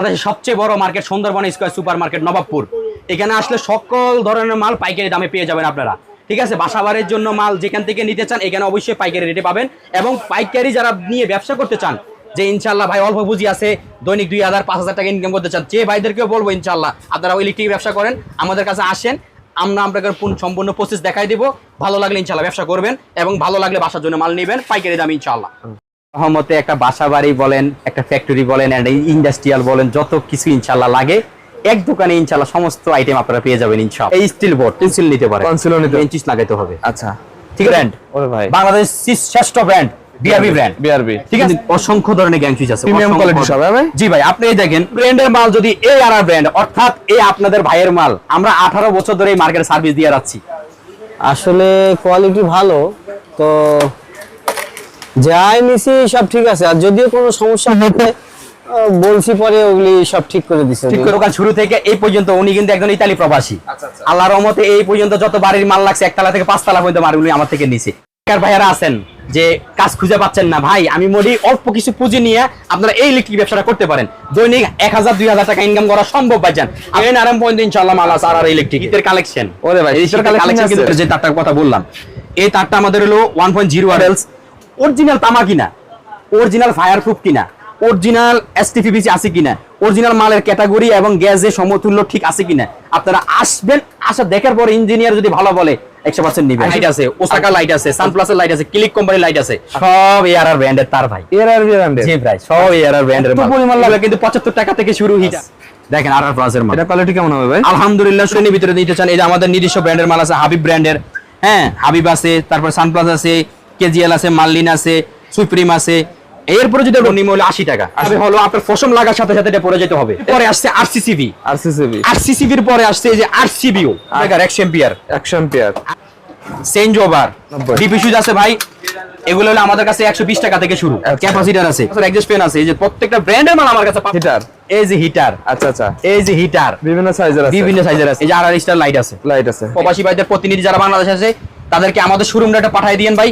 বাংলাদেশের সবচেয়ে বড় market Sundarban square super market Nawabpur. এখানে আসলে সকল ধরনের মাল পাইকারি দামে পেয়ে যাবেন আপনারা। ঠিক আছে, বাসাবাড়ির জন্য মাল যেখান থেকে নিতে চান এখানে অবশ্যই পাইকারি রেটে পাবেন। এবং পাইকারি যারা নিয়ে ব্যবসা করতে চান, যে ইনশাল্লাহ ভাই অল্প পুঁজি আছে, দৈনিক 2000-5000 টাকা ইনকাম করতে চান, যে ভাইদেরকেও বলবো ইনশাল্লাহ আপনারা ইলেকট্রিক ব্যবসা করেন, আমাদের কাছে আসেন, আমরা আপনাকে সম্পূর্ণ প্রসেস দেখাই দিব। ভালো লাগলে ইনশাল্লাহ ব্যবসা করবেন এবং ভালো লাগলে বাসার জন্য মাল নেবেন পাইকারি দাম ইনশাল্লাহ। রহমতে একটা বাসা বাড়ি বলেন, একটা ফ্যাক্টরি বলেন, ইন্ডাস্ট্রিয়াল বলেন, যত কিছু ইনশাল্লাহ লাগে এক দোকানে ইনশাল্লাহ সমস্ত আইটেম আপনারা পেয়ে যাবেন ইনশাআল্লাহ। এই স্টিল বোর্ড পেন্সিল নিতে পারেন, পেন্সিল লাগাইতে হবে। আচ্ছা, ঠিক আছে। ব্র্যান্ড ওরে ভাই, বাংলাদেশের শ্রেষ্ঠ ব্র্যান্ড বিআরবি ব্র্যান্ড। বিআরবি ঠিক আছে, অসংখ্য ধরনের গ্যাং সুইচ আছে, প্রিমিয়াম কোয়ালিটি সব। ভাই জি ভাই, আপনি এই দেখেন ব্র্যান্ডের মাল যদি এই আর ব্র্যান্ড, অর্থাৎ এই আপনাদের ভাইয়ের মাল, আমরা 18 বছর ধরে এই মার্কেটে সার্ভিস দিয়ে যাচ্ছি। আসলে কোয়ালিটি ভালো তো, যাই নিছি সব ঠিক আছে। আর যদিও কোনো সমস্যা হতে বলছি, পরে ওগুলি সব ঠিক করে দিছে। ঠিক করে দোকান শুরু থেকে এই পর্যন্ত উনি কিন্তু একজন ইতালি প্রবাসী। আল্লাহর রহমতে এই পর্যন্ত যত বাড়ির মাল লাগছে, একতলা থেকে 5 তলা পর্যন্ত মালগুলি আমার থেকে নিছে। ভাইয়ারা আছেন যে কাজ খুঁজে পাচ্ছেন না, ভাই আমি মোটামুটি অল্প কিছু পুঁজি নিয়ে আপনারা এই ইলেকট্রিক ব্যবসাটা করতে পারেন, দৈনিক 1000-2000 টাকা ইনকাম করা সম্ভব ভাইজান। এই আরাম পয়েন্ট ইনশাআল্লাহ মাল আছে। আর ইলেকট্রিক এর কালেকশন, ওরে ভাই, এই কালেকশন কিন্তু যে তারটার কথা বললাম, এই তারটা আমাদের হলো 1.0 আরএলস, অরিজিনাল তামা কিনা, অরিজিনাল ফায়ার প্রুফ কিনা, অরিজিনাল এসটিপিপিসি আছে কিনা, অরিজিনাল মালের ক্যাটাগরি এবং গ্যাসের সমতুল্য ঠিক আছে কিনা আপনারা আসবেন। আসা দেখার পর ইঞ্জিনিয়ার যদি ভালো বলে 100% নিবেন। লাইট আছে, ওসাকা লাইট আছে, সানপ্লাসের লাইট আছে, ক্লিক কোম্পানির লাইট আছে, সব এআরআর ব্র্যান্ডের তার ভাই। এআরআর ব্র্যান্ডের? জি ভাই, সব এআরআর ব্র্যান্ডের মাল। পরিমাণ লাগে কিন্তু 75 টাকা থেকে শুরু হিট। দেখেন আরআর প্লাসের মাল, এটা কোয়ালিটি কেমন হবে ভাই? আলহামদুলিল্লাহ, শ্রেণীর ভিতরে নিতে চান, এই যে আমাদের নিজস্ব ব্র্যান্ডের মাল আছে, হাবিব ব্র্যান্ডের। হ্যাঁ, হাবিব আছে, তারপর সানপ্লাস আছে, কেজিএল আছে, মার্লিন আছে, সুপ্রিম আছে। এরপরে যদি নিম হলো 80 টাকা, আসলে হলো আপনার ফসম লাগার সাথে সাথে এটা পড়ে যেতে হবে। পরে আসছে আরসিসিবি, আরসিসিবির পরে আসছে এই যে আরসিবিও, টাকার 100 ampere, 100 ampere change over DP switch আছে ভাই। এগুলো হলো আমাদের কাছে 120 টাকা থেকে শুরু। ক্যাপাসিটর আছে, এক্সস্ট ফ্যান আছে, এই যে প্রত্যেকটা ব্র্যান্ডের মাল আমার কাছে। হিটার, এই যে হিটার, আচ্ছা আচ্ছা, এই যে হিটার বিভিন্ন সাইজের আছে, বিভিন্ন সাইজের আছে। এই যে আরআর স্টার লাইট আছে, লাইট আছে। প্রবাসী ভাইদের প্রতিনিধি যারা বাংলাদেশে আছে তাদেরকে আমাদের শোরুম রেটে পাঠিয়ে দিয়েন ভাই,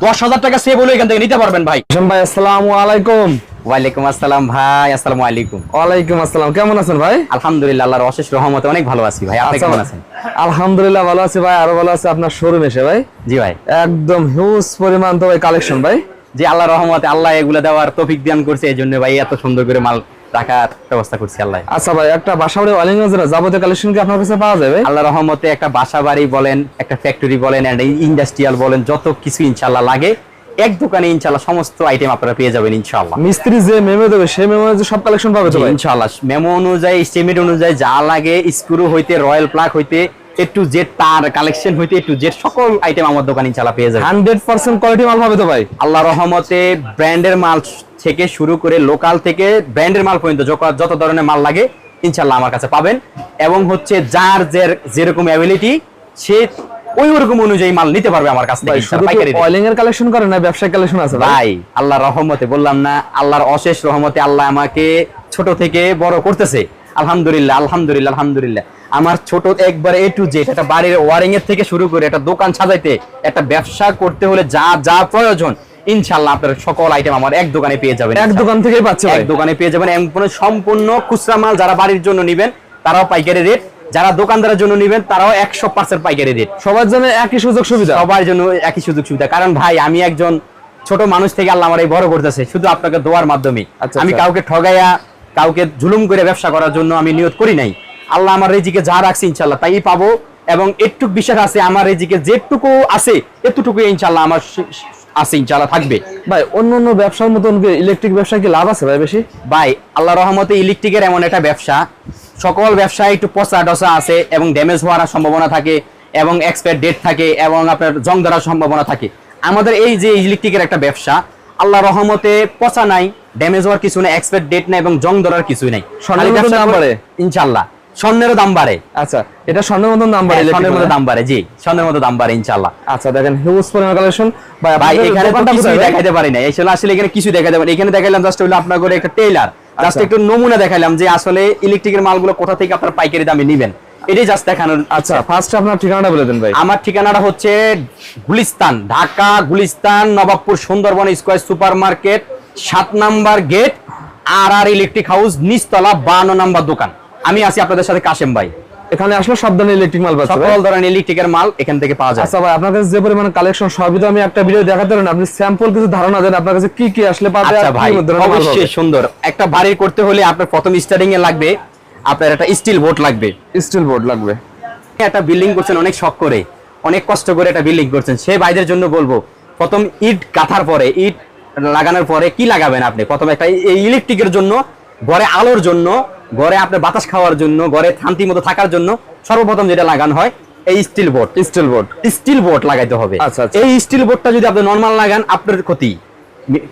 10,000 টাকা সেভ হলো এখান থেকে নিতে পারবেন ভাই। ভাই আসসালামু আলাইকুম। ওয়ালাইকুম আসসালাম ভাই, আসসালামু আলাইকুম। ওয়ালাইকুম আসসালাম, কেমন আছেন ভাই? আলহামদুলিল্লাহ, আল্লাহর অশেষ রহমতে অনেক ভালো আছি ভাই। আপনি কেমন আছেন? আলহামদুলিল্লাহ ভালো আছি ভাই। আরো ভালো আছে আপনার শোরুম এসে ভাই। জি ভাই, একদম হিউজ পরিমাণ তো ভাই কালেকশন ভাই। জি, আল্লাহর রহমতে আল্লাহ এগুলো দেওয়ার তৌফিক দান করছে, এইজন্য ভাই এত সুন্দর করে মাল রাখার ব্যবস্থা করছি আল্লাহ। আচ্ছা ভাই, একটা বাসাবাড়ি ওয়ালিং এর যাবতীয় কালেকশন কি আপনার কাছে পাওয়া যাবে? আল্লাহর রহমতে একটা বাসা বাড়ি বলেন, একটা ফ্যাক্টরি বলেন, ইন্ডাস্ট্রিয়াল বলেন, যত কিছু ইনশাআল্লাহ লাগে এক দোকানে ইনশাআল্লাহ সমস্ত আইটেম আপনারা পেয়ে যাবেন ইনশাআল্লাহ। মিস্ত্রি যে মেমো দেবে সেই মেমো অনুযায়ী সব কালেকশন পাবে তো ভাই ইনশাআল্লাহ। মেমো অনুযায়ী, এস্টিমেট অনুযায়ী যা লাগে, স্ক্রু হইতে রয়্যাল প্লাগ হইতে এ টু জেড, তার কালেকশন হইতে এ টু জেড সকল আইটেম আমার দোকানে ইনশাআল্লাহ পেয়ে যাবেন। 100% কোয়ালিটি মাল পাবে তো ভাই আল্লাহর রহমতে। ব্র্যান্ডের মাল থেকে শুরু করে লোকাল থেকে ব্র্যান্ডের মাল পর্যন্ত যত ধরনের মাল লাগে ইনশাআল্লাহ আমার কাছে পাবেন। এবং হচ্ছে যার যেরকম অ্যাবিলিটি সে ওই ওরকম অনুযায়ী মাল নিতে পারবে আমার কাছ থেকে। অয়েলিং এর কালেকশন করে না, ব্যবসায়িক কালেকশন আছে ভাই। আল্লাহর রহমতে, বললাম না, আল্লাহর অশেষ রহমতে আল্লাহ আমাকে ছোট থেকে বড় করতেছে আলহামদুলিল্লাহ, আলহামদুলিল্লাহ, আলহামদুলিল্লাহ। আমার ছোট একবার এ টু জেড, একটা বাড়ির ওয়ারিং এর থেকে শুরু করে একটা দোকান সাজাইতে, একটা ব্যবসা করতে হলে যা যা প্রয়োজন ইনশাআল্লাহ আপনারা সকল আইটেম আমার এক দোকানে পেয়ে যাবেন। এক দোকান থেকেই পাচ্ছেন, এক দোকানে পেয়ে যাবেন। সম্পূর্ণ খুচরা মাল যারা বাড়ির জন্য নেবেন তারাও পাইকারি রেট, যারা দোকানদারের জন্য নেবেন তারাও 100% পাইকারি রেট। সবার জন্য একই সুযোগ সুবিধা, সবার জন্য একই সুযোগ সুবিধা। কারণ ভাই আমি একজন ছোট মানুষ থেকে আল্লাহ আমার এই বড় করতেছে শুধু আপনাকে দোয়ার মাধ্যমে। আমি কাউকে ঠগাইয়া, কাউকে জুলুম করে ব্যবসা করার জন্য আমি নিয়ত করি নাই। আল্লাহ আমার রিজিকে যা রাখছে ইনশাআল্লাহ তাই পাবো। এবং একটুকু বিশ্বাস আছে আমার রিজিকে যেটুকু আছে এতটুকু ইনশাআল্লাহ আমার আছে, ইনশাআল্লাহ থাকবে। ভাই অন্য ব্যবসার মতন ইলেকট্রিক ব্যবসা কি লাভ আছে ভাই বেশি? ভাই আল্লাহর রহমতে ইলেকট্রিকের এমন একটা ব্যবসা, সকল ব্যবসায় একটু পচা ডসা আছে এবং ড্যামেজ হওয়ার সম্ভাবনা থাকে এবং এক্সপায়ার ডেট থাকে এবং আপনার জং ধরার সম্ভাবনা থাকে। আমাদের এই যে ইলেকট্রিকের একটা ব্যবসা, আল্লাহর রহমতে পচা নাই, ড্যামেজ হওয়ার কিছু নাই, এক্সপায়ার ডেট নাই এবং জং ধরার কিছু নাই। দাম বাড়ে ইনশাআল্লাহ, স্বর্ণেরও দাম বাড়ে। আচ্ছা, এটা স্বর্ণের মতন দাম বাড়ে, স্বর্ণের মতো দাম বাড়ে। জি, স্বর্ণের মতো দাম বাড়ে ইনশাআল্লাহ। আচ্ছা দেখেন হিউজ পরিমাণ কালেকশন ভাই। এখানে তো কিছু দেখাইতে পারি না, আসলে এখানে কিছু দেখাইতে পারি। এখানে দেখাইলাম জাস্ট হলো আপনার করে একটা টেইলার, জাস্ট একটু নমুনা দেখাইলাম যে আসলে ইলেকট্রিকের মালগুলো কোথা থেকে আপনারা পাইকারি দামে নেবেন, এটাই জাস্ট দেখানোর। আচ্ছা, ফার্স্ট আপনার ঠিকানাটা বলে দেন ভাই। আমার ঠিকানাটা হচ্ছে Gulistan, Dhaka Gulistan, Nawabpur Sundarban square super market, 7 number gate, আর ইলেকট্রিক হাউস, নিচতলা 52 নম্বর দোকান। আমি আছি আপনাদের সাথে কাশেম ভাই। এখানে আসলে সব ধরনের ইলেকট্রিক মাল পাচ্ছেন, সকল ধরনের ইলেকট্রিকের মাল এখান থেকে পাওয়া যায়। আচ্ছা ভাই, আপনার কাছে যে পরিমাণ কালেকশন সবই তো আমি একটা ভিডিও দেখাতে পারেন, আপনি স্যাম্পল কিছু ধারণা দেন আপনার কাছে কি কি আসলে পাবে। আচ্ছা ভাই, অবশ্যই সুন্দর একটা বাড়ি করতে হলে আপনার প্রথম স্টার্টিং এ লাগবে আপনার একটা স্টিল বোর্ড লাগবে। স্টিল বোর্ড লাগবে। একটা বিল্ডিং করছেন অনেক শখ করে, অনেক কষ্ট করে একটা বিল্ডিং করছেন, সেই ভাইদের জন্য বলবো প্রথম ইট গাঁথার পরে, ইট লাগানোর পরে কি লাগাবেন আপনি? প্রথম একটা এই ইলেকট্রিকের জন্য, ঘরে আলোর জন্য, ঘরে আপনার বাতাস খাওয়ার জন্য, ঘরে শান্তি মতো থাকার জন্য সর্বপ্রথম যেটা লাগানো হয় এই স্টিল বোর্ড। স্টিল বোর্ড লাগাইতে হবে। আচ্ছা, আচ্ছা। এই স্টিল বোর্ডটা যদি আপনি নরমাল লাগান আপনার ক্ষতি।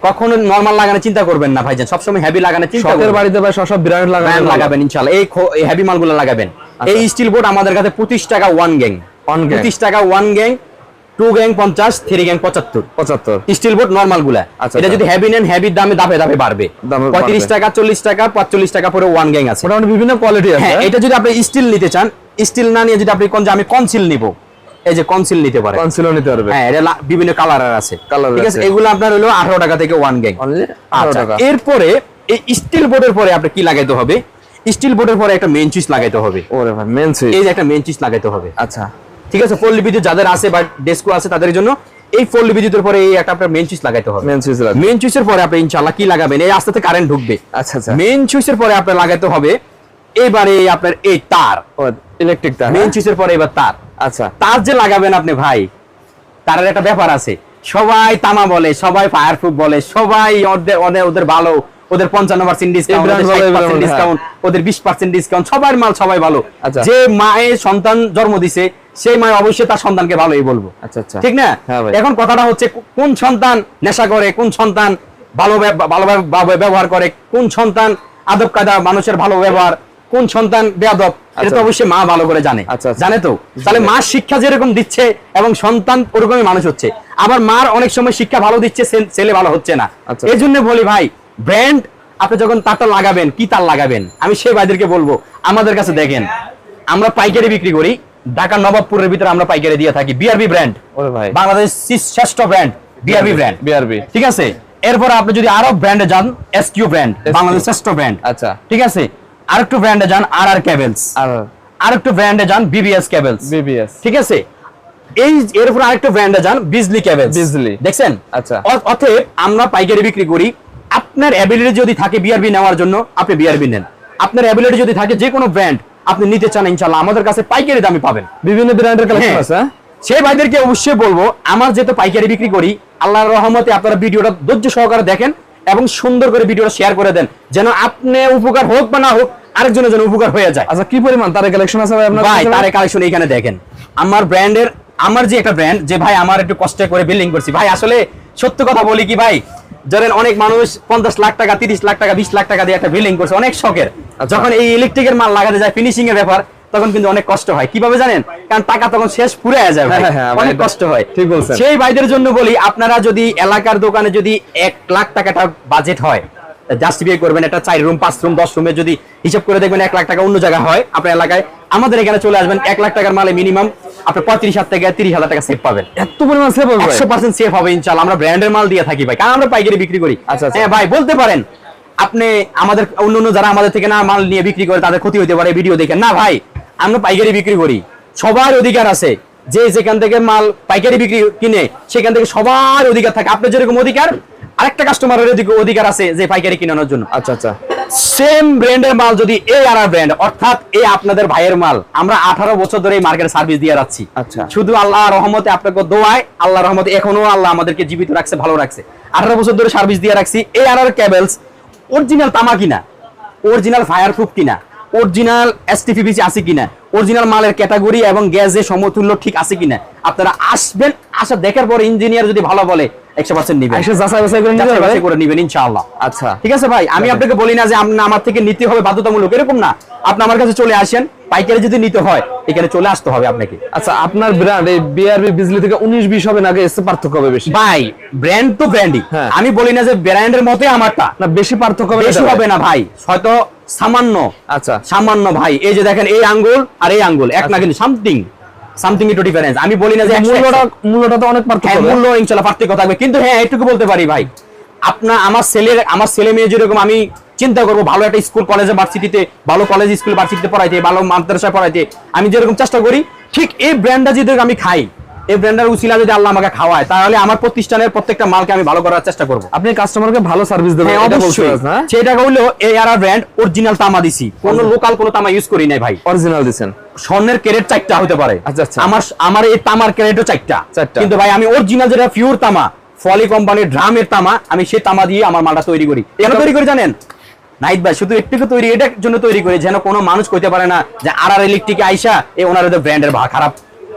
কখনো নরমাল লাগানোর চিন্তা করবেন না ভাইজান, সবসময় হেভি লাগানোর চিন্তা করবেন। বাড়িতে ভাই সব ব্র্যান্ড লাগাবেন ইনশাআল্লাহ, এই হেভি মালগুলো লাগাবেন। এই স্টিল বোর্ড আমাদের কাছে 25 টাকা 1 গ্যাং, 25 টাকা 1 gang, 2 gang 50, 3 gang 75 steel board normal গুলা। এটা যদি হেভি নেন হেভির দামে ধাপে ধাপে বাড়বে, 35 টাকা 40 টাকা 45 টাকা পরে 1 গ্যাং আছে। মোটামুটি বিভিন্ন কোয়ালিটি আছে। হ্যাঁ, এটা যদি আপনি স্টিল নিতে চান, স্টিল না নিয়ে যদি আপনি কোন যে আমি কনসিল নিব, এই যে কনসিল নিতে পারেন, কনসিলও নিতে পারবে। হ্যাঁ, এটা বিভিন্ন কালারের আছে, ঠিক আছে। এগুলো আপনার হলো 18 টাকা থেকে 1 গ্যাং। আচ্ছা, এরপরে এই স্টিল বোর্ডের পরে আপনি কি লাগাইতে হবে? স্টিল বোর্ডের পরে একটা মেইন সুইচ লাগাইতে হবে। ওরে ভাই, মেইন সুইচ। এই যে একটা মেইন সুইচ লাগাইতে হবে। আচ্ছা, ঠিক আছে। পল্লী বিদ্যুৎ যাদের আছে বা ডেস্কো আছে তাদের জন্য এই পল্লী বিদ্যুতের পরে এই একটা আপনার মেইন সুইচ লাগাইতে হবে। মেইন সুইচের পরে আপনি ইনশাআল্লাহ কি লাগাবেন? এই আস্তে আস্তে কারেন্ট ঢুকবে। আচ্ছা আচ্ছা। মেইন সুইচের পরে আপনি লাগাইতে হবে এবারে আপনার এই তার, ইলেকট্রিক তার। মেইন সুইচের পরে এবার তার। আচ্ছা, তার যে লাগাবেন আপনি ভাই, তারের একটা ব্যাপার আছে। সবাই তামা বলে, সবাই ফায়ারপ্রুফ বলে, সবাই ওদের ভালো, ওদের 55% ডিসকাউন্ট, ওদের 20% ডিসকাউন্ট, সবার মাল সবাই ভালো। যে মায়ের সন্তান জন্ম দিছে সেই মা অবশ্যই তার সন্তানকে ভালোই বলবো। আচ্ছা আচ্ছা, ঠিক না? এখন কথাটা হচ্ছে কোন সন্তান নেশা করে, কোন সন্তান ভালো ব্যবহার করে, কোন সন্তান আদব কায়দা মানুষের ভালো ব্যবহার, কোন সন্তান বেয়াদব, এটা তো অবশ্যই মা ভালো করে জানে। জানে তো? তাহলে মা শিক্ষা যেরকম দিচ্ছে এবং সন্তান ওরকমই মানুষ হচ্ছে। আবার মার অনেক সময় শিক্ষা ভালো দিচ্ছে, ছেলে ভালো হচ্ছে না। এই জন্য বলি ভাই, ব্র্যান্ড আপনি যখন তারটা লাগাবেন, কি তার লাগাবেন, আমি সেই ভাইদেরকে বলবো আমাদের কাছে দেখেন, আমরা পাইকারি বিক্রি করি। ঢাকা নবাবপুরের ভিতরে আমরা পাইকারি দিয়ে থাকি। বিআরবি ব্র্যান্ড, বাংলাদেশ শ্রেষ্ঠ ব্র্যান্ড বিআরবি ব্র্যান্ড। ঠিক আছে। এরপর আপনি যদি আরো ব্র্যান্ডে যান, এসকিউ ব্র্যান্ড, বাংলাদেশ শ্রেষ্ঠ ব্র্যান্ড। আচ্ছা, ঠিক আছে। আরেকটু ব্র্যান্ডে যান আর কেবলস, আরেকটু ব্র্যান্ডে যান বিবিএস কেবলস, ঠিক আছে। এই এরপর আরেকটু ব্র্যান্ডে যান বিজলি কেবলস, দেখছেন? আচ্ছা। অতএব আমরা পাইকারি বিক্রি করি। আপনার অ্যাবিলিটি যদি থাকে বিআরবি নেওয়ার জন্য, আপনি বিআরবি নেন। আপনার অ্যাবিলিটি যদি থাকে যে কোনো ব্র্যান্ড আপনি নিতে চান, ইনশাআল্লাহ আমাদের কাছে পাইকারি দামে পাবেন। বিভিন্ন ব্র্যান্ডের কালেকশন আছে। সেই ভাইদেরকে অবশ্যই বলবো, আমার যেহেতু পাইকারি বিক্রি করি, আল্লাহর রহমতে আপনারা ভিডিওটা ধৈর্য সহকারে দেখেন এবং সুন্দর করে ভিডিওটা শেয়ার করে দেন, যেন আপনি উপকার হোক বা না হোক আরেকজনের জন্য উপকার হয়ে যায়। আচ্ছা, কি পরিমাণ তার কালেকশন আছে ভাই আপনার? ভাই, তার কালেকশন এখানে দেখেন। আমার ব্র্যান্ডের, আমার যে একটা ব্র্যান্ড, যে ভাই আমার একটু কষ্ট করে বিল্ডিং করছি ভাই, আসলে সত্য কথা বলি কি ভাই, ধরেন অনেক মানুষ 50 লাখ টাকা, 30 লাখ টাকা, 20 লাখ টাকা দিয়ে একটা বিল্ডিং করছে অনেক শখের। যখন এই ইলেকট্রিকের মাল লাগাতে যায়, ফিনিশিং এর ব্যাপার, তখন কিন্তু অনেক কষ্ট হয়। কিভাবে জানেন? কারণ টাকা তখন শেষ পুরে যায়, অনেক কষ্ট হয়। ঠিক বলছেন। সেই ভাইদের জন্য বলি, আপনারা যদি এলাকার দোকানে যদি 1 লাখ টাকাটা বাজেট হয়, জাস্টিফাই করবেন একটা 4 রুম 5 রুম 10 রুমে যদি হিসাব করে দেখবেন 1 লাখ টাকা অন্য জায়গায় হয়, আপনার এলাকায় আমাদের এখানে চলে আসবেন, 1 লাখ টাকার মালে মিনিমাম আপনি 35,000 থেকে 30,000 টাকা সেভ পাবেন। এত পরিমাণ সেভ হবে? 100% সেভ হবে ইনশাআল্লাহ। আমরা ব্র্যান্ডের মাল দিয়ে থাকি ভাই, কারণ আমরা পাইকারি বিক্রি করি। হ্যাঁ ভাই, বলতে পারেন আপনি আমাদের অন্য যারা আমাদের থেকে না মাল নিয়ে বিক্রি করে তাদের ক্ষতি হতে পারে ভিডিও দেখেন। না ভাই, আমরা পাইকারি বিক্রি করি, সবার অধিকার আছে। যে যেখান থেকে মাল পাইকারি বিক্রি কিনে সেখান থেকে সবার অধিকার থাকে। আপনার যেরকম অধিকার, আরেকটা কাস্টমারের অধিকার আছে যে পাইকারি কিনানোর জন্য। আচ্ছা আচ্ছা। সেম ব্র্যান্ডের মাল যদি এই আর ব্র্যান্ড, অর্থাৎ এই আপনাদের ভাইয়ের মাল, আমরা 18 বছর ধরে এই মার্কেটে সার্ভিস দিয়ে যাচ্ছি। আচ্ছা। শুধু আল্লাহর রহমতে, আপনাকে দোয়ায়, আল্লাহর রহমতে এখনো আল্লাহ আমাদেরকে জীবিত রাখছে, ভালো রাখছে। 18 বছর ধরে সার্ভিস দিয়ে রাখছি। এই আর কেবলস অরিজিনাল তামা কিনা, অরিজিনাল ফায়ারপ্রুফ কিনা, অরিজিনাল এসটিপিপিসি আছে কিনা, অরিজিনাল মালের ক্যাটাগরি এবং গ্যাসের সমতুল্য ঠিক আছে কিনা, আপনারা আসবেন। আসা দেখার পর ইঞ্জিনিয়ার যদি ভালো বলে 100% নিবেন, যাচাই করে নিবেন ইনশাআল্লাহ। আচ্ছা, ঠিক আছে ভাই। আমি আপনাকে বলি না যে আপনি আমার থেকে নিতে হবে বাধ্যতামূলক, এরকম না। আপনি আমার কাছে চলে আসেন, পাইকারি যদি নিতে হয় এখানে চলে আসতে হবে আপনাকে। আচ্ছা, আপনার ব্র্যান্ড এই বিআরবি বিজলি থেকে 19-20 হবে নাকি এর পার্থক্য হবে বেশি? ভাই, ব্র্যান্ড তো ব্র্যান্ডই। আমি বলি না যে ব্র্যান্ডের মতই আমারটা, না বেশি পার্থক্য বেশি হবে না ভাই, হয়তো সামান্য। আচ্ছা, সামান্য ভাই। এই যে দেখেন, এই আঙ্গুল আর এই আঙ্গুল এক না, কিন্তু সামথিং একটু ডিফারেন্স। আমি বলি না যে মূল্যটা তো অনেক পার্থক্য, মূল্য ইনশাআল্লাহ পার্থক্য থাকবে, কিন্তু হ্যাঁ এটুকু বলতে পারি ভাই, আমার ছেলে মেয়ে যেরকম আমি চিন্তা করবো ভালো একটা স্কুল কলেজে ভার্সিটিতে, ভালো কলেজ স্কুল ভার্সিটিতে পড়াইতে, ভালো মাদ্রাসায় পড়াইতে আমি যেরকম চেষ্টা করি, ঠিক এই ব্র্যান্ডটা যদি আমি খাই, এই ব্র্যান্ডের উসিলা যদি আল্লাহ আমাকে খাওয়ায়, তাহলে আমার প্রতিষ্ঠানের প্রত্যেকটা মালকে আমি ভালো করার চেষ্টা করবো। আপনি কাস্টমারকে ভালো সার্ভিস দেবেন, হ্যাঁ, এটা অবশ্যই। বলতে না? সেটা হলো ARR ব্র্যান্ড অরিজিনাল তামা দিছি, কোনো লোকাল কোনো তামা ইউজ করি নাই ভাই। অরিজিনাল দিবেন। স্বর্ণের ক্যারেট 4টা হতে পারে, আচ্ছা, আচ্ছা। আমার এই তামার ক্যারেটও 4টা, কিন্তু ভাই আমি অরিজিনাল যেটা পিওর তামা, ফলি কোম্পানির ড্রামের তামা, আমি সেই তামা দিয়ে আমার মালটা তৈরি করি। কেন তৈরি করি জানেন নাহিদ ভাই? শুধু একটু তৈরি এটার জন্য তৈরি করি যেন কোনো মানুষ কইতে পারে না যে RR ইলেকট্রিক আইসা এই ওনার ব্র্যান্ডের খারাপ।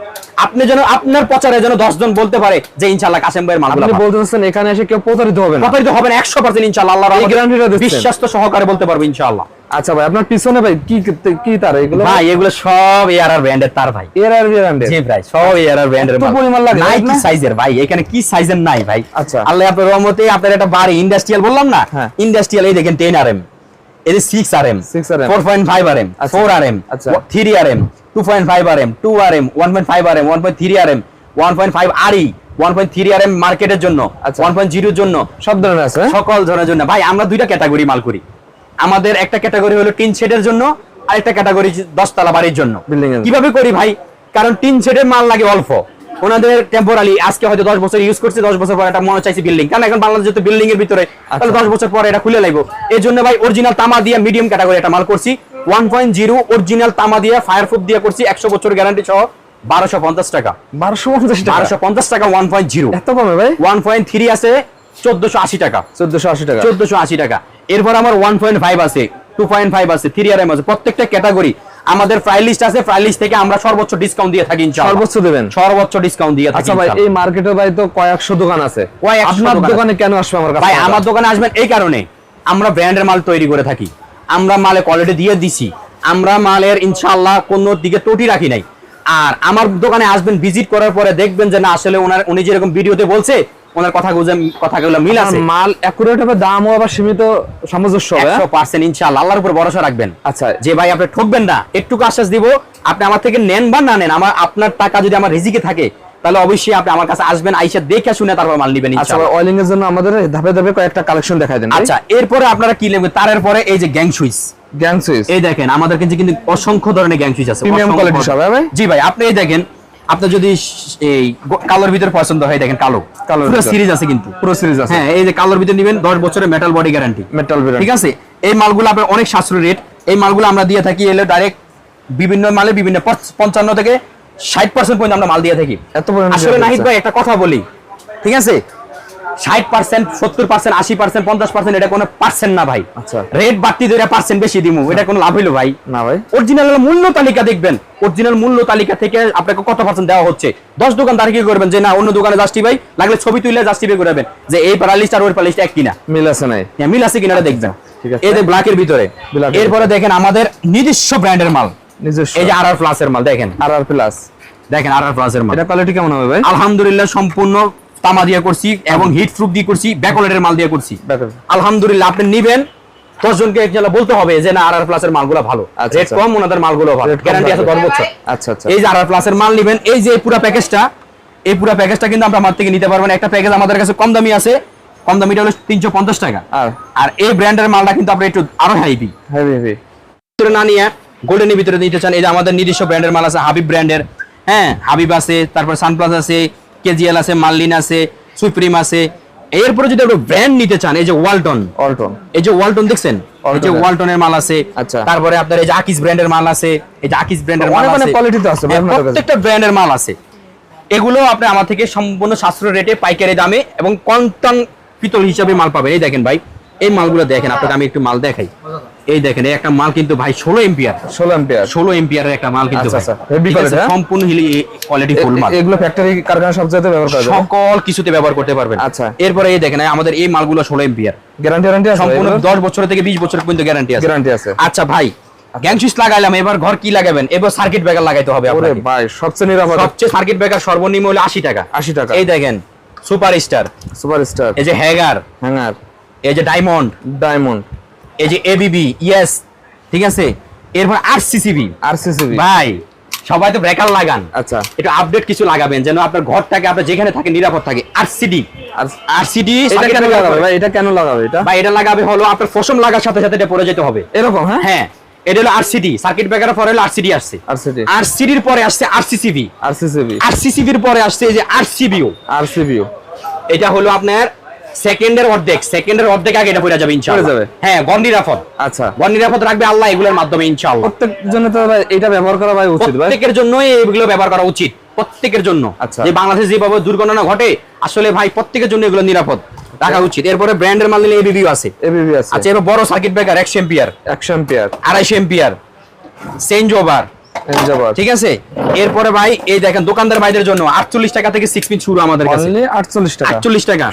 আপনি যেন আপনার প্রচারে যেন 10 জন বলতে পারে যে ইনশাআল্লাহ কাসেম ভাইয়ের মালগুলো আপনি বলতেছেন এখানে এসে কেউ প্রতারিত হবে না? প্রতারিত হবে না 100% ইনশাআল্লাহ। আল্লাহর এই গ্যারান্টিটা দিচ্ছেন? বিশ্বাস তো সহকারে বলতে পারবো ইনশাআল্লাহ। আচ্ছা ভাই, আপনার পিছনে ভাই কি কি তার এগুলো? ভাই এগুলো সব ARR ব্র্যান্ডের তার ভাই। ARR ব্র্যান্ডের? জি ভাই, সব ARR ব্র্যান্ডের এত মাল। পরিমাণ লাগে নাই কি না? সাইজের ভাই, এখানে কি সাইজের নাই ভাই। আচ্ছা। আল্লাহ আপনার রহমতে আপনার একটা বাড়ি ইন্ডাস্ট্রিয়াল বললাম না, হ্যাঁ। ইন্ডাস্ট্রিয়াল এই দেখেন 10 RM, এই যে 6 RM, 4.5 RM, আচ্ছা। 4 RM, আচ্ছা। 3 RM, 2.5 RM, 2 RM, 1.5 RM, 1.3 RM, 1.5 RE, 1.3 RM মার্কেটের জন্য, আচ্ছা। 1.0 এর জন্য, সব ধরনের আছে? সকল ধরনের জন্য। ভাই আমরা দুইটা ক্যাটাগরি মাল করি। আমাদের একটা ক্যাটাগরি হলো টিন শেডের জন্য, আর একটা ক্যাটাগরি 10 তলা বাড়ির জন্য। Building এর। কিভাবে করি ভাই? কারণ টিন শেডের মাল লাগে অল্প, ওনাদের টেম্পোরারি আজকে হয়তো 10 বছর ইউজ করছে, 10 বছর পরে এটা মনে চাইছে বিল্ডিং, কারণ এখন বাংলাদেশে তো বিল্ডিং এর ভিতরে, তাহলে 10 বছর পরে এটা খুলে লাগবে। এই জন্য ভাই অরিজিনাল তামা দিয়ে মিডিয়াম ক্যাটাগরি একটা মাল করছি, 1.0 অরিজিনাল তামা দিয়ে ফায়ারপ্রুফ দিয়ে করছি, 100 বছর গ্যারান্টি সহ 1250 টাকা। 1250 টাকা? 1250 টাকা 1.0। এত কমে ভাই? 1.3 আছে 1480 টাকা। 1480 টাকা? 1480 টাকা। এরপর আমার 1.5 আছে, 2.5 আছে, 3 RM আছে, প্রত্যেকটা ক্যাটাগরি আমাদের প্রাইস লিস্ট আছে। প্রাইস লিস্ট থেকে আমরা সর্বোচ্চ ডিসকাউন্ট দিয়ে থাকি ইনশাআল্লাহ। সর্বোচ্চ দেবেন? সর্বোচ্চ ডিসকাউন্ট দিয়ে থাকি। আচ্ছা ভাই, এই মার্কেটে ভাই তো কয়েকশো দোকান আছে, কয়েকশো আপনার দোকান দোকানে কেন আসবে আমার কাছে? ভাই আমার দোকানে আসবেন এই কারণে, আমরা ব্র্যান্ডের মাল তৈরি করে থাকি, আমরা মালে কোয়ালিটি দিয়ে দিছি, আমরা মালের ইনশাআল্লাহ কোনো দিকে ত্রুটি রাখি নাই। আর আমার দোকানে আসবেন, ভিজিট করার পরে দেখবেন যে না আসলে উনি যেরকম ভিডিওতে বলছে ওনার কথাগুলো মিল আছে, মাল অ্যাকুরেট হবে, দামও আবার সীমিত সামঞ্জস্য হবে। 100% ইনশাআল্লাহ। আল্লাহর উপর ভরসা রাখবেন। আচ্ছা, যে ভাই আপনি ঠকবেন না, একটুকু আশ্বাস দিব, আপনি আমার থেকে নেন বা না নেন, আপনার টাকা যদি আমার রিজিকে থাকে তাহলে অবশ্যই আপনি আমার কাছে আসবেন, আইসা দেখে শুনে তারপর মাল নেবেন আচ্ছা ইনশাআল্লাহ। অয়েলিং এর জন্য আমাদের ধাপে ধাপে কয়েকটা কালেকশন দেখাই দেন। আচ্ছা, এরপরে আপনারা কি নেবেন? তারের পরে এই যে গ্যাং সুইচ, গ্যাং সুইচ, এই দেখেন আমাদের কাছে কিন্তু অসংখ্য ধরনের গ্যাং সুইচ আছে, প্রিমিয়াম অসংখ্য কোয়ালিটি সব ভাই? জি ভাই, আপনি এই দেখেন, আপনার যদি এই কালোর ভিতরে পছন্দ হয়, দেখেন কালো পুরো সিরিজ আছে, কিন্তু পুরো সিরিজ আছে। হ্যাঁ, এই যে কালোর ভিতরে নেবেন 10 বছরের metal body guarantee, metal brand, ঠিক আছে। এই মালগুলো আপনার অনেক সাশ্রয়ী রেট। এই মালগুলো আমরা দিয়ে থাকি এলে ডাইরেক্ট বিভিন্ন মালে বিভিন্ন 55 থেকে 60% পর্যন্ত আমরা মাল দিয়ে থাকি। এত পরিমাণ আসলে নাহিদ ভাই একটা কথা বলি, ঠিক আছে, 60%, 70%, 80%, 50% এটা কোনো পার্সেন্ট না ভাই। আচ্ছা, রেট বাড়তি ধরে পার্সেন্ট বেশি দিমু, এটা কোনো লাভ হইলো ভাই? না ভাই। অরিজিনাল মূল্য তালিকা দেখবেন, অরিজিনাল মূল্য তালিকা থেকে আপনাকে কত পার্সেন্ট দেওয়া হচ্ছে। 10 দোকানদার কি করবেন যে না অন্য দোকানে জাস্টিফাই লাগলে ছবি তুলে জাস্টিফাই করবেন যে এই প্যারালিস্ট আর ওই প্যারালিস্ট এক কিনা, মিল আছে নাই? হ্যাঁ, মিল আছে কিনা এটা দেখবেন। ঠিক আছে। এই যে ব্ল্যাকের ভিতরে, Black এর। এরপরে দেখেন আমাদের নিজস্ব ব্র্যান্ডের মাল, নিজস্ব, এই যে RR প্লাস এর মাল দেখেন, RR প্লাস, দেখেন RR প্লাস এর মাল। এটা কোয়ালিটি কেমন হবে ভাই? আলহামদুলিল্লাহ সম্পূর্ণ তামা দিয়ে করছি এবং হিট প্রুফ দিয়ে করছি, ব্যাকওয়ার্ডের মাল দিয়ে করছি। আলহামদুলিল্লাহ আপনি নিবেন 10 জনকে ইনশাআল্লাহ বলতে হবে যে না RR প্লাস এর মালগুলো ভালো, আচ্ছা, রেট আচ্ছা। কম, ওনাদের মালগুলো ভালো, গ্যারান্টি আছে 10 বছর। আচ্ছা আচ্ছা, এই যে RR প্লাস এর মাল নিবেন, এই যে পুরো প্যাকেজটা, এই পুরো প্যাকেজটা কিন্তু আমরা আমার থেকে নিতে পারবেন। একটা প্যাকেজ আমাদের কাছে কম দামি আছে, কম দামিটা হলো 350 টাকা, আর এই ব্র্যান্ডের মালটা কিন্তু আপনি একটু আরো হেভি ভিতরে না নিয়ে গোল্ডেনের ভিতরে নিতে চান, এই যে আমাদের নিজস্ব ব্র্যান্ডের মাল আছে, হাবিব ব্র্যান্ডের, হ্যাঁ হাবিব আছে, তারপর সানপ্লাস আছে, কেজিএল আছে, মার্লিন আছে, সুপ্রিম আছে। এরপরে যদি আপনি ব্র্যান্ড নিতে চান, এই যে ওয়ালটন, এই যে ওয়ালটন দেখছেন, এই যে ওয়ালটনের মাল আছে। আচ্ছা, তারপরে আপনার এই যে আকিস ব্র্যান্ডের মাল আছে, এই যে আকিস ব্র্যান্ডের মাল আছে, কোয়ালিটি তো আছে, প্রত্যেকটা ব্র্যান্ডের মাল আছে। এগুলো আপনি আমার থেকে সম্পূর্ণ সাশ্রয় রেটে পাইকারি দামে এবং কন্টান পিতল হিসাবে মাল পাবেন। এই দেখেন ভাই, এই মালগুলো দেখেন, আপনাকে আমি একটু মাল দেখাই। এই দেখেন, এই একটা মাল কিন্তু ভাই 16 এম্পিয়ার, 16 এম্পিয়ারের একটা মাল কিন্তু ভাই, হেভি কোয়ালিটি, সম্পূর্ণ কোয়ালিটি ফুল মাল। এগুলো ফ্যাক্টরি কারখানা সব জায়গায় ব্যবহার করা যায়, সকল কিছুতে ব্যবহার করতে পারবেন। আচ্ছা, এরপরে এই দেখেন আমাদের এই মালগুলো 16 এম্পিয়ার, গ্যারান্টি আছে সম্পূর্ণ 10 বছর থেকে 20 বছর পর্যন্ত গ্যারান্টি আছে। আচ্ছা ভাই, গ্যাং সুইচ লাগাইলাম, এবার ঘর কি লাগাবেন? এবার সার্কিট ব্রেকার লাগাইতে হবে আপনাকে। ওরে ভাই, সবচেয়ে নিরাপদ, সবচেয়ে সার্কিট ব্রেকার সর্বনিম্ন হলো 80 টাকা। এই দেখেন সুপারস্টার, এই যে হ্যাঙ্গার, এই যে ডায়মন্ড, এই যে এবিবি, ইয়েস, ঠিক আছে। এরপর আরসিসিবি ভাই সবাই তো ব্রেকার লাগান, আচ্ছা একটু আপডেট কিছু লাগাবেন যেন আপনার ঘরটাকে আপনার যেখানে থাকে নিরাপদ থাকে। আরসিডি আরসিডি এটা কেন লাগাবে ভাই, এটা কেন লাগাবে এটা? ভাই এটা লাগাবে হলো আপনার ফসম লাগার সাথে সাথে এটা পড়ে যেতে হবে এরকম হ্যাঁ হ্যাঁ। এটা হলো আরসিডি, সার্কিট ব্রেকারের পরে হলো আরসিডি আসছে, আরসিডি আরসিডির পরে আসছে আরসিসিবি, আরসিসিবি আরসিসিবির পরে আসছে এই যে আরসিবিও। আরসিবিও এটা হলো আপনার সেকেন্ডের অর্ধেক আগে এটা পড়ে যাবে ইনশাআল্লাহ। পড়ে যাবে। হ্যাঁ, গণ নিরাপদ, আচ্ছা গণ নিরাপদ রাখবে আল্লাহ এগুলোর মাধ্যমে ইনশাআল্লাহ। প্রত্যেক জন্য তো ভাই এটা ব্যবহার করা ভাই উচিত ভাই, প্রত্যেকের জন্যই এগুলো ব্যবহার করা উচিত, প্রত্যেকের জন্য। আচ্ছা। যে বাংলাদেশে যেভাবে দুর্ঘটনা ঘটে আসলে ভাই প্রত্যেকের জন্য এগুলো নিরাপদ রাখা উচিত। এরপরে ব্র্যান্ডের মাল নিলে এবিবিও আছে, এবিবি আছে। আচ্ছা এবার বড় circuit breaker 100 ampere, 100 ampere, 250 ampere, change over, এনজাবাদ ঠিক আছে। এরপরে ভাই এই দেখেন দোকানদার ভাইদের জন্য 48 টাকা থেকে 6 পিন শুরু আমাদের কাছে, অনলি 48 টাকা। 48 টাকা।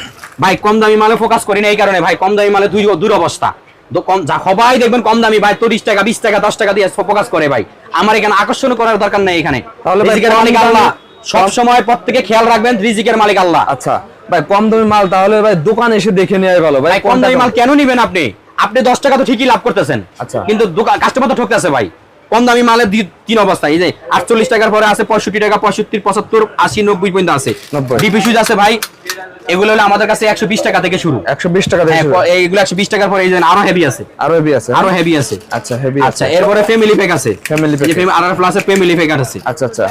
ভাই কম দামি মালে ফোকাস করি না এই কারণে ভাই, কম দামি মালে দুরবস্থা। সবাই দেখবেন কম দামি ভাই 30 টাকা 20 টাকা 10 টাকা দিয়ে ফোকাস করে ভাই। আমার এখানে আকর্ষণ করার দরকার নাই এখানে। তাহলে ভাই রিজিকের মালিক আল্লাহ, সব সময় প্রত্যেকে খেয়াল রাখবেন রিজিকের মালিক আল্লাহ। আচ্ছা ভাই কম দামি মাল তাহলে ভাই দোকানে এসে দেখে নেওয়াই ভালো ভাই। ভাই কম দামি মাল কেন নিবেন আপনি? আপনি 10 টাকা তো ঠিকই লাভ করতেছেন, আচ্ছা। কিন্তু কাস্টমার তো ঠকতেছে ভাই। কম দামি মালের তিন অবস্থা, এই যে 48 টাকার পরে আছে 65 টাকা, 65, 75, 80, 90 পর্যন্ত আছে। 90 ডিপি সুইচ আছে ভাই, এগুলো হলো আমাদের কাছে 120 টাকা থেকে শুরু। 120 টাকা দিয়ে হ্যাঁ, শুরু। এইগুলো 120 টাকার পরে এই যে আরো হেভি আছে, আরো হেভি আছে, আরো হেভি আছে। আচ্ছা হেভি আচ্ছা এরপরে ফ্যামিলি প্যাক আছে, Family pack। আরআর প্লাস এর ফ্যামিলি প্যাক আছে। আচ্ছা আচ্ছা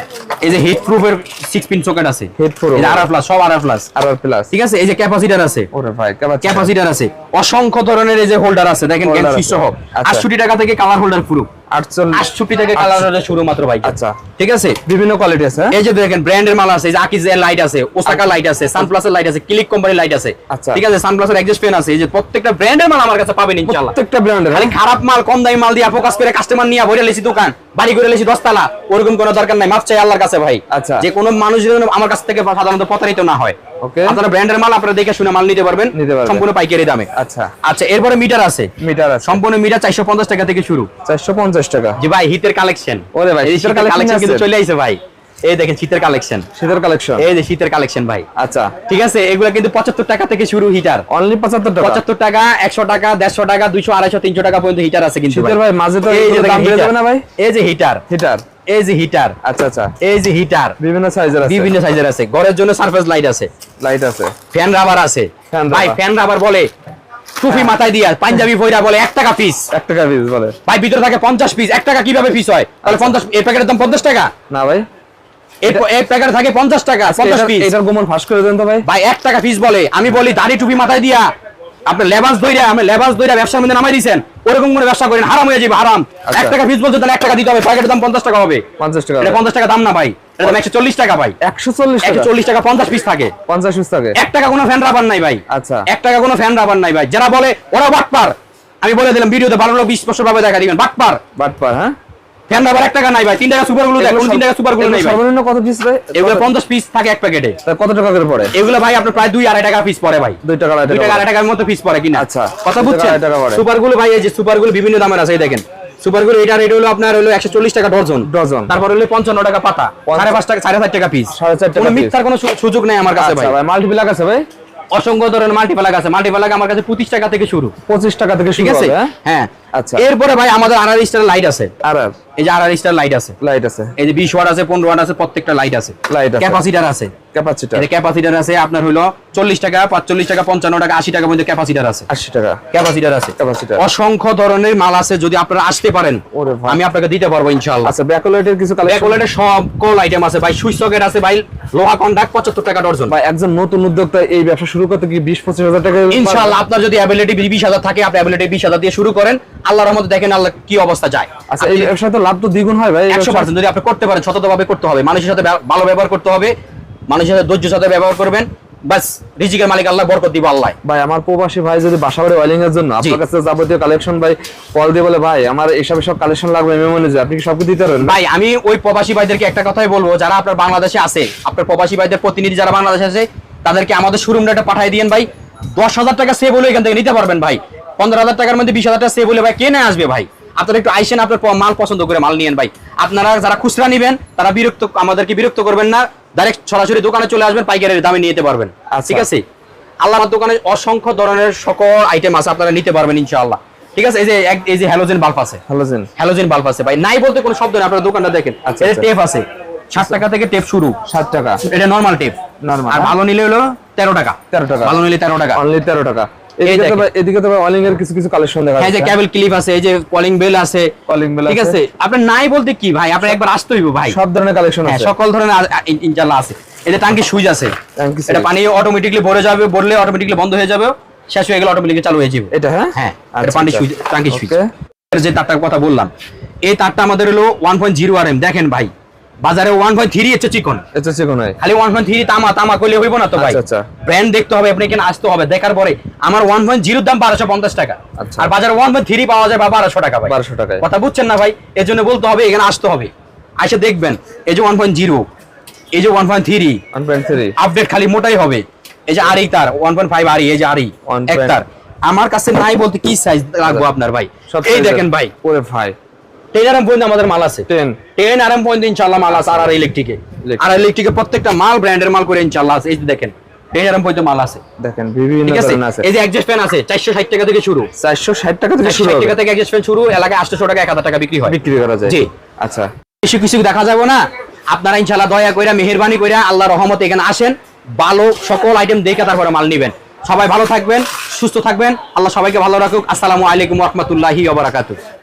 এই যে হিট প্রুফের 6 পিন সকেট আছে, Heatproof। এই যে আরআর প্লাস, সব আরআর প্লাস, আর প্লাস, ঠিক আছে। এই যে ক্যাপাসিটর আছে, ওরে ভাই ক্যাপাসিটর আছে, অসংখ্য ধরনের এই যে হোল্ডার আছে দেখেন, Holder ক্যান আছে। সুইচ সহ। আচ্ছা। 68 টাকা থেকে কালার হোল্ডার পুরো, 48 68 টাকা কালার হোল্ডার শুরু মাত্র ভাই। আচ্ছা। ঠিক আছে, বিভিন্ন কোয়ালিটি আছে হ্যাঁ? এই যে দেখেন ব্র্যান্ডের মাল আছে, এই যে আকিজের লাইট আছে, ওসাকা লাইট আছে, সানপ্লাসের লাইট আছে, ক্লিক কোম্পানির লাইট আছে, আচ্ছা। ঠিক আছে। সানপ্লাসের এক্সস্ট ফ্যান আছে, এই যে প্রত্যেকটা ব্র্যান্ডের মাল আমার কাছে পাবেন ইনশাআল্লাহ। প্রত্যেকটা ব্র্যান্ডের খালি খারাপ মাল কম দামি মাল দিয়া ফোকাস করে কাস্টমার নিয়ে ভরে লেছি দোকান, বাড়ি করে লেছি 10 তালা, ওরকম কোনো দরকার নাই। মাপ চাই আল্লাহর কাছে ভাই। আচ্ছা। যে কোনো মানুষ যেন আমার কাছ থেকে সাধারণত প্রতারিত না হয়। ওকে। আপনারা ব্র্যান্ডের মাল আপনারা দেখে শুনে মাল নিতে পারবেন নিতে পারবেন। সম্পূর্ণ পাইকারি দামে। আচ্ছা আচ্ছা এরপরে মিটার আছে, মিটার আছে সম্পূর্ণ মিটার 450 টাকা থেকে শুরু। 450 টাকা। জি ভাই, হিটের কালেকশন। ওরে ভাই, এই শীতের শীতের collection কালেকশন কিন্তু আছে। চলে আইছে ভাই। এই দেখেন শীতের কালেকশন, শীতের কালেকশন, এই যে শীতের কালেকশন ভাই। আচ্ছা ঠিক আছে, এগুলা কিন্তু 75 টাকা থেকে শুরু হিটার। অনলি 75 টাকা। 75 টাকা, 100 টাকা, 150 টাকা, 200, 250, 300 টাকা পর্যন্ত হিটার আছে কিন্তু শীতের ভাই মাঝে তো এই যে দাম দেখেন বেড়ে হিটার। যাবে না ভাই? এই যে হিটার, হিটার, এই যে হিটার, আচ্ছা আচ্ছা এই যে হিটার বিভিন্ন সাইজের আছে, বিভিন্ন সাইজের আছে। ঘরের জন্য সারফেস লাইট আছে, লাইট আছে, ফ্যান রাবার আছে। Fan ভাই rubber। ফ্যান রাবার বলে টুপি মাথায় দিয়া পাঞ্জাবি ফয়রা বলে 1 টাকা পিস। 1 টাকা পিস বলে ভাই ভিতরে থাকে 50 পিস, 1 টাকা কিভাবে পিস হয়? তাহলে 50 এর প্যাকেটের দাম 50 টাকা, না ভাই? এই প্যাকেট থাকে 50 টাকা, 50 পিস। এটার গোমন ফাঁস করে দেন তো ভাই। ভাই 1 টাকা পিস বলে। আমি বলি দাড়ি টুপি মাথায় দিয়া আপনি লেবাস দইরা ব্যবসার মধ্যে নামাই দিয়েছেন, ওরকম করে ব্যবসা করেন, হারাম হয়ে যাবে হারাম। আচ্ছা। 1 টাকা পিস বলতে তাহলে 1 টাকা দিতে হবে, প্যাকেটের দাম 50 টাকা হবে। 50 টাকা, এটা 50 টাকা দাম না ভাই, এটা দাম 140 টাকা ভাই। 140 টাকা, 140 টাকা 50 পিস থাকে। 50 পিস থাকে। 1 টাকা কোনো ফ্যান রাবার নাই ভাই। আচ্ছা। 1 টাকা কোনো ফ্যান রাবার নাই ভাই। যারা বলে ওরা বাটপার, আমি বলে দিলাম ভিডিওতে ভালো 20 বছর ভাবে দেখা দিবেন, বাটপার। বাটপার হ্যাঁ? ফ্যান রাবার 1 টাকা নাই ভাই। 3 টাকা সুপার গুলো দেখুন, 3 টাকা সুপার গুলো নাই ভাই। সর্বনিম্ন কত পিস ভাই? এগুলো 50 পিস থাকে এক প্যাকেটে। তা কত টাকা করে পড়ে? এগুলো ভাই আপনার প্রায় 2-2.5 টাকা পিস পড়ে ভাই। 2 টাকা 2 টাকা 2.5 টাকার মতো পিস পড়ে কিনা। আচ্ছা। কথা 2 টাকা, বুঝছেন? 2.5 টাকা পড়ে। সুপার গুলো ভাই এই যে সুপার গুলো বিভিন্ন দামের আছে, এই দেখেন সুপার গুলো এটা রেট হলো আপনার হলো 140 টাকা ডজন। ডজন। তারপর হলো 55 টাকা পাতা, 5.5 টাকা 4.5 টাকা পিস। 4.5 টাকা কোনো piece। মিথ্যার কোনো সুযোগ নেই আমার কাছে ভাই। আচ্ছা ভাই মাল্টিপ্লাক আছে ভাই? অসংখ্য ধরনের মাল্টিপ্লাগ আছে। মাল্টিপ্লাগ আমার কাছে 25 টাকা থেকে শুরু। 25 টাকা থেকে ঠিক শুরু আছে, হবে হ্যাঁ? হ্যাঁ। আচ্ছা। এরপরে ভাই আমাদের আরআর স্টার লাইট আছে। আর এই যে আরআর স্টার লাইট আছে, লাইট আছে, এই যে 20 ওয়াট আছে, 15 ওয়াট আছে, প্রত্যেকটা লাইট আছে। লাইট আছে, ক্যাপাসিটর আছে, ক্যাপাসিটর এই ক্যাপাসিটর আছে আপনার হলো 40 টাকা, 45 টাকা, 55 টাকা, 80 টাকা পর্যন্ত ক্যাপাসিটর আছে। 80 টাকা ক্যাপাসিটর আছে, ক্যাপাসিটর। অসংখ্য ধরনের মাল আছে। যদি আপনারা আসতে পারেন ওরে ভাই। আমি আপনাকে দিতে পারবো ইনশাআল্লাহ। আচ্ছা ব্যাকলাইটের কিছু কালেকশন, ব্যাকলাইটের সকল আইটেম আছে ভাই। সুইচ সকেট আছে ভাই, লোহা কন্ডাক্ট 75 টাকা ডজন। ভাই একজন নতুন উদ্যোক্তা এই ব্যবসা শুরু করতে কি 20-25 হাজার টাকা? ইনশাআল্লাহ আপনার যদি অ্যাবিলিটি 20,000 থাকে, আপনি অ্যাবিলিটি 20,000 দিয়ে শুরু করেন। আল্লাহর রহমতে দেখেন আল্লাহ কি অবস্থা যায়। আচ্ছা এই ব্যবসা তো লাভ তো দ্বিগুণ হয় ভাই। এই ব্যবসা- 100% যদি আপনি করতে পারেন, সততভাবে করতে হবে, মানুষের সাথে ভালো ব্যবহার করতে হবে, মানুষের সাথে ধৈর্যের সাথে ব্যবহার করবেন, বাস রিজিকের মালিক আল্লাহ, বরকত দিব আল্লাহ। ভাই আমার প্রবাসী ভাই যদি বাসাবাড়ি ওয়েলিং এর জন্য আপনার কাছে যাবতীয় কালেকশন ভাই কল দিয়ে বলে ভাই আমার এইসব সব কালেকশন লাগবে মেমোরিজ, আপনি কি সব দিতে পারবেন? ভাই আমি ওই প্রবাসী ভাইদেরকে একটা কথাই বলবো, যারা আপনার বাংলাদেশে আছে, আপনার প্রবাসী ভাইদের প্রতিনিধি যারা বাংলাদেশে আছে, তাদেরকে আমাদের শোরুম রেটে পাঠিয়ে দিয়েন ভাই। 10,000 টাকা সেভ হলে এখান থেকে নিতে পারবেন ভাই। 15,000 টাকার মধ্যে 20,000 টাকা সেভ হলে ভাই কে না আসবে ভাই? আপনারা একটু আইসেন, আপনার মাল পছন্দ করে মাল নিয়েন ভাই। আপনারা যারা খুচরা নিবেন তারা আমাদেরকে বিরক্ত করবেন না, ডাইরেক্ট সরাসরি দোকানে চলে আসবেন, পাইকারের দামে নিতে পারবেন। আচ্ছা। ঠিক আছে, আল্লাহর দোকানে অসংখ্য ধরনের সকল আইটেম আছে, আপনারা নিতে পারবেন ইনশাআল্লাহ। ঠিক আছে, এই যে হ্যালোজেন বাল্ব আছে, হ্যালোজেন হ্যালোজেন বাল্ব আছে ভাই, নাই বলতে কোনো শব্দ নেই, আপনারা দোকানটা দেখেন। আচ্ছা, এই আচ্ছা। টেপ আছে 7 টাকা থেকে টেপ শুরু, 7 টাকা, এটা নরমাল টেপ। নরমাল, আর ভালো নিলে হলো 13 টাকা, 13 টাকা, ভালো নিলে 13 টাকা, অনলি 13 টাকা। এদিকে তো ওয়ালিং এর কিছু কিছু কালেকশন দেখা এই যে যাচ্ছে, কেবল ক্লিপ আছে, এই যে কলিং বেল আছে, কলিং বেল ঠিক আছে। আপনার নাই বলতে কি ভাই, আপনার একবার আসতে হইব ভাই, সব ধরনের কালেকশন হ্যাঁ আছে, সকল ধরনের ইনশাআল্লাহ আছে। এটা টাঙ্কি সুইচ আছে, টাঙ্কি সুইচ। এটা পানি অটোমেটিক্যালি ভরে যাবে, ভরলে অটোমেটিক্যালি বন্ধ হয়ে যাবে, শেষ হয়ে গেলে অটোমেটিক্যালি চালু হয়ে যাবে। এটা হ্যাঁ হ্যাঁ, এটা আচ্ছা, পানি আচ্ছা। সুইচ, টাঙ্কি সুইচ। ওকে, যে তারটার কথা বললাম, এই তারটা আমাদের হলো 1.0 RM। দেখেন ভাই, বাজারে 1.3 হচ্ছে চিকন, এটা চিকন হয়, খালি 1.3 তামা কইলে হইব না তো ভাই। আচ্ছা, আচ্ছা। ব্র্যান্ড দেখতে হবে, আপনি এখানে আসতে হবে, দেখার পরে আমার 1.0 দাম 1250 টাকা, আচ্ছা। আর বাজারে 1.3 পাওয়া যায় বা 1200 টাকা ভাই, 1200 টাকায়। কথা বুঝছেন না ভাই? এর জন্য বলতে হবে এখানে আসতে হবে, আইসা দেখবেন। এই যে 1.0, এই যে 1.3 1.3 আপডেট খালি মোটাই হবে। এই যে আরই তার 1.5 আরই, এই যে আরই 1. এক তার আমার কাছে নাই বলতে কি সাইজ লাগবে আপনার ভাই, সব এই size দেখেন আছে। ভাই, ওরে ভাই 10 RM পর্যন্ত আমাদের মাল আছে, 10 10 RM পর্যন্ত ইনশাআল্লাহ মাল আছে। আর ইলেকট্রিকে, আর ইলেকট্রিকে প্রত্যেকটা মাল ব্র্যান্ডের মাল করে ইনশাআল্লাহ আছে। এই যে দেখেন 10 RM পর্যন্ত মাল আছে, দেখেন বিভিন্ন ঠিক আছে। ধরনের আছে, এই যে অ্যাডজাস্ট ফ্যান আছে 460 টাকা থেকে শুরু, 460 টাকা থেকে 460 শুরু হবে, টাকা থেকে অ্যাডজাস্ট ফ্যান শুরু, এলাকায় 800 টাকা 1000 টাকা বিক্রি হয়। বিক্রি করা যায়, জি। আচ্ছা, কিছু কিছু দেখা যাবে না, আপনারা ইনশাআল্লাহ দয়া কইরা মেহেরবানি কইরা আল্লাহর রহমতে এখানে আসেন, ভালো সকল আইটেম দেখে তারপরে মাল নেবেন। সবাই ভালো থাকবেন, সুস্থ থাকবেন, আল্লাহ সবাইকে ভালো রাখুক। আসসালামু আলাইকুম ওয়া রাহমাতুল্লাহি ওয়া বারাকাতুহু।